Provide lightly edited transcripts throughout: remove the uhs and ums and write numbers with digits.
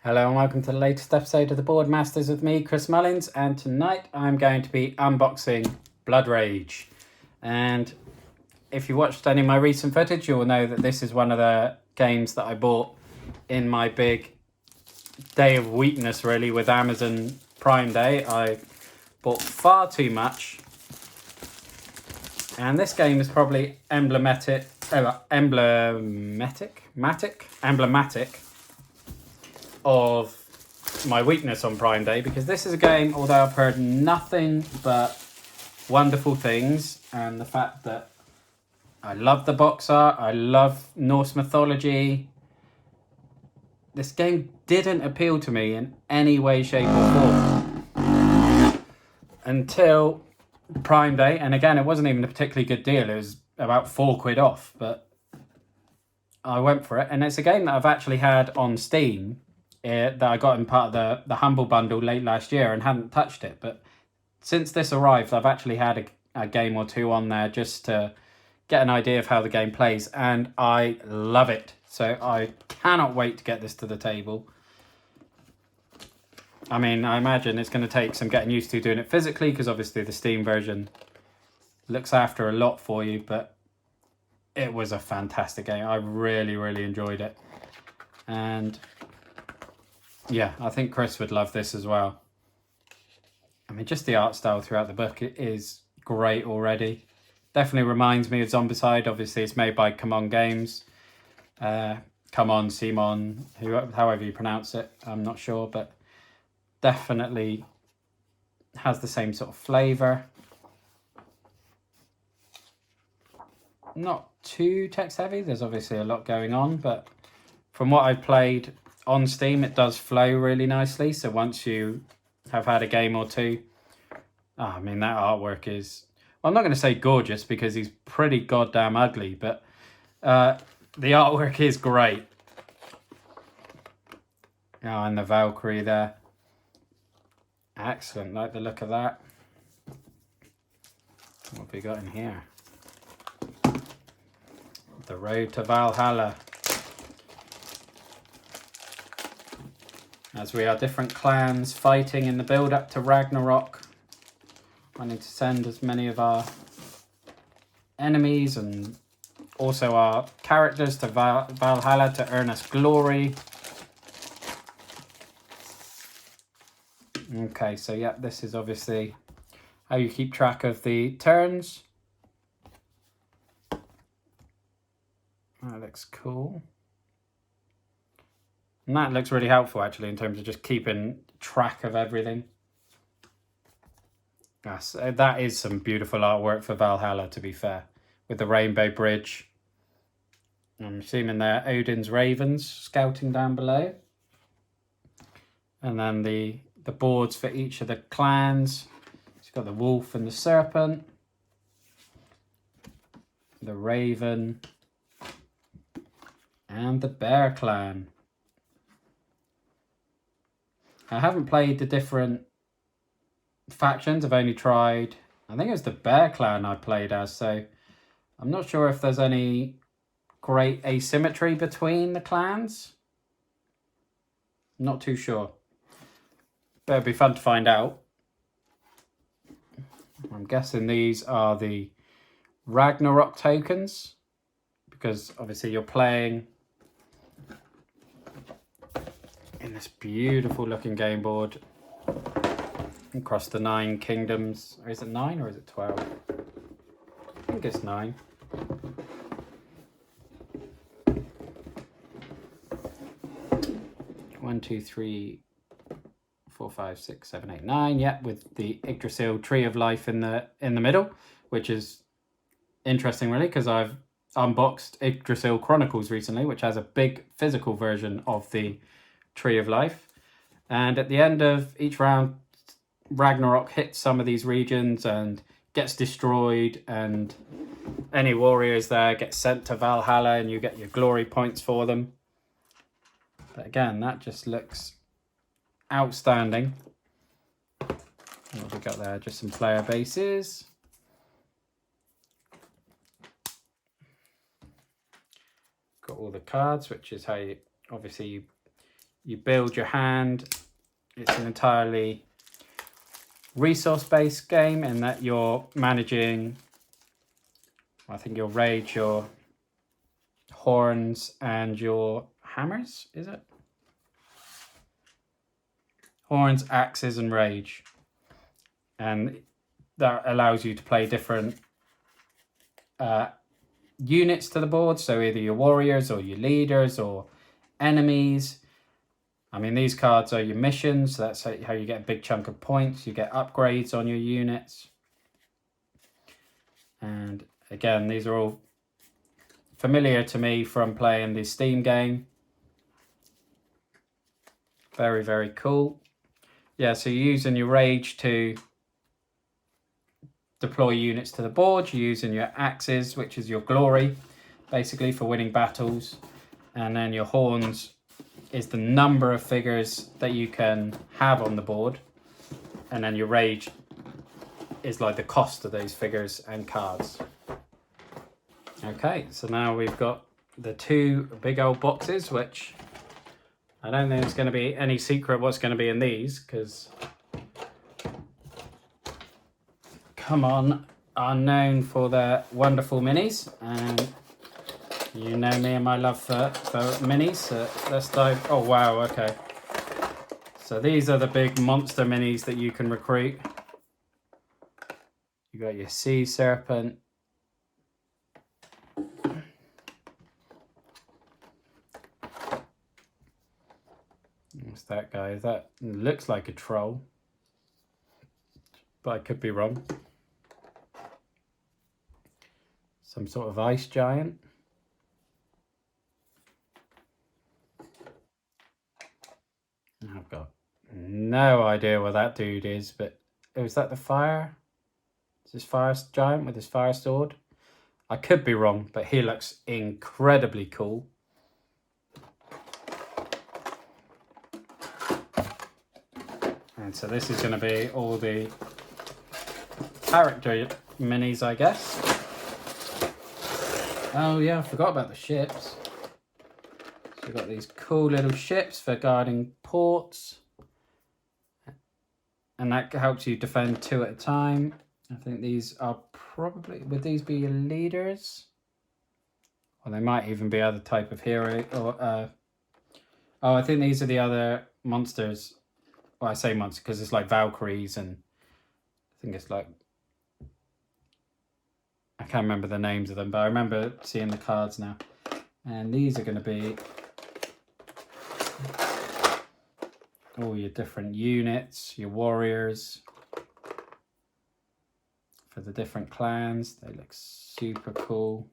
Hello and welcome to the latest episode of the Board Masters with me, Chris Mullins, and tonight I'm going to be unboxing Blood Rage. And if you watched any of my recent footage, you will know that this is one of the games that I bought in my big day of weakness, really, with Amazon Prime Day. I bought far too much, and this game is probably emblematic of my weakness on Prime Day, because this is a game, although I've heard nothing but wonderful things, and the fact that I love the box art, I love Norse mythology, this game didn't appeal to me in any way, shape or form until Prime Day. And again, it wasn't even a particularly good deal, it was about £4 off, but I went for it. And it's a game that I've actually had on Steam, that I got in part of the Humble Bundle late last year and hadn't touched it. But since this arrived, I've actually had a game or two on there just to get an idea of how the game plays, and I love it. So I cannot wait to get this to the table. I mean, I imagine it's going to take some getting used to doing it physically, because obviously the Steam version looks after a lot for you, but it was a fantastic game. I really, really enjoyed it. And yeah, I think Chris would love this as well. I mean, just the art style throughout the book is great already. Definitely reminds me of Zombicide. Obviously, it's made by Come On Games. Come On, Simon, however you pronounce it. I'm not sure, but definitely has the same sort of flavour. Not too text heavy. There's obviously a lot going on, but from what I've played on Steam, it does flow really nicely. So once you have had a game or two, I mean, that artwork is, well, I'm not going to say gorgeous because he's pretty goddamn ugly, but the artwork is great. Oh, and the Valkyrie there. Excellent, like the look of that. What have we got in here? The Road to Valhalla. As we are different clans fighting in the build-up to Ragnarok. I need to send as many of our enemies and also our characters to Valhalla to earn us glory. Okay, so yeah, this is obviously how you keep track of the turns. That looks cool. And that looks really helpful, actually, in terms of just keeping track of everything. Yes, that is some beautiful artwork for Valhalla, to be fair, with the rainbow bridge. I'm assuming they're Odin's ravens scouting down below. And then the boards for each of the clans. It's got the wolf and the serpent, the raven, and the bear clan. I haven't played the different factions. I've only tried, I think it was the bear clan I played as, so I'm not sure if there's any great asymmetry between the clans. Not too sure, but it'd be fun to find out. I'm guessing these are the Ragnarok tokens, because obviously you're playing in this beautiful looking game board across the 9 kingdoms. Or is it 9 or is it 12? I think it's 9. One, two, three, 4, 5, 6, 7, 8, 9. Yeah, with the Yggdrasil Tree of Life in the middle, which is interesting, really, because I've unboxed Yggdrasil Chronicles recently, which has a big physical version of the Tree of Life. And at the end of each round, Ragnarok hits some of these regions and gets destroyed, and any warriors there get sent to Valhalla and you get your glory points for them. But again, that just looks outstanding. What have we got there? Just some player bases. Got all the cards, which is how you, obviously, you You build your hand. It's an entirely resource-based game in that you're managing, I think, your rage, your horns, and your hammers, is it? Horns, axes, and rage. And that allows you to play different units to the board. So either your warriors or your leaders or enemies. I mean, these cards are your missions. So that's how you get a big chunk of points. You get upgrades on your units. And again, these are all familiar to me from playing the Steam game. Very, very cool. Yeah, so you're using your rage to deploy units to the board. You're using your axes, which is your glory, basically, for winning battles. And then your horns is the number of figures that you can have on the board. And then your rage is like the cost of those figures and cards. Okay, so now we've got the two big old boxes, which I don't think it's going to be any secret what's going to be in these, because Come On are known for their wonderful minis, and you know me and my love for minis, so let's dive. Oh wow, okay. So these are the big monster minis that you can recruit. You got your sea serpent. What's that guy? That looks like a troll, but I could be wrong. Some sort of ice giant. I've got no idea what that dude is, but is that the fire? Is this fire giant with his fire sword? I could be wrong, but he looks incredibly cool. And so this is going to be all the character minis, I guess. Oh yeah, I forgot about the ships. So we've got these cool little ships for guarding ports. And that helps you defend 2 at a time. I think these are probably, would these be your leaders? Or they might even be other type of hero. Or oh, I think these are the other monsters. Well, I say monsters because it's like Valkyries, and I think it's like, I can't remember the names of them, but I remember seeing the cards now. And these are going to be all your different units, your warriors for the different clans. They look super cool.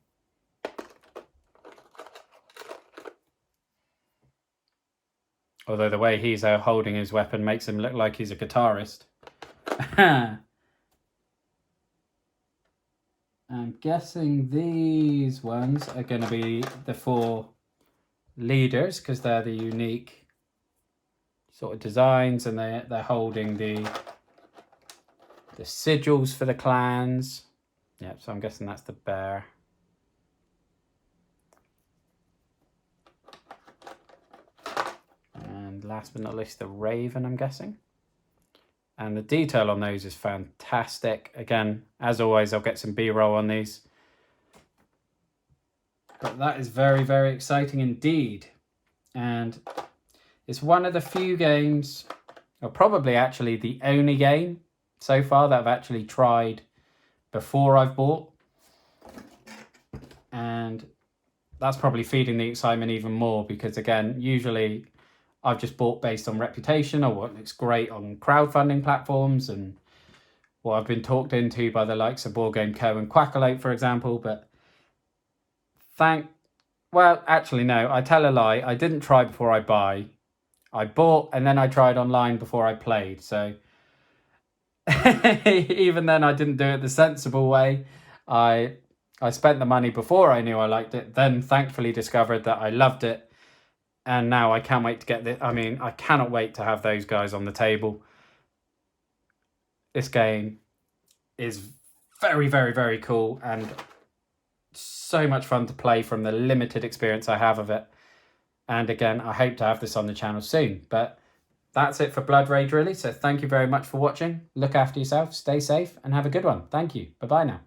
Although the way he's holding his weapon makes him look like he's a guitarist. I'm guessing these ones are going to be the 4 leaders, because they're the unique sort of designs, and they're holding the sigils for the clans. Yeah, so I'm guessing that's the bear. And last but not least, the raven, I'm guessing. And the detail on those is fantastic. Again, as always, I'll get some B-roll on these. But that is very, very exciting indeed. And it's one of the few games, or probably actually the only game so far that I've actually tried before I've bought. And that's probably feeding the excitement even more, because again, usually I've just bought based on reputation or what looks great on crowdfunding platforms and what I've been talked into by the likes of Board Game Co and Quackalope, for example. But well, actually, no, I tell a lie. I didn't try before I buy. I bought and then I tried online before I played. So even then, I didn't do it the sensible way. I spent the money before I knew I liked it, then thankfully discovered that I loved it. And now I can't wait to get this. I mean, I cannot wait to have those guys on the table. This game is very, very, very cool and so much fun to play from the limited experience I have of it. And again, I hope to have this on the channel soon. But that's it for Blood Rage, really. So thank you very much for watching. Look after yourself, stay safe, and have a good one. Thank you. Bye-bye now.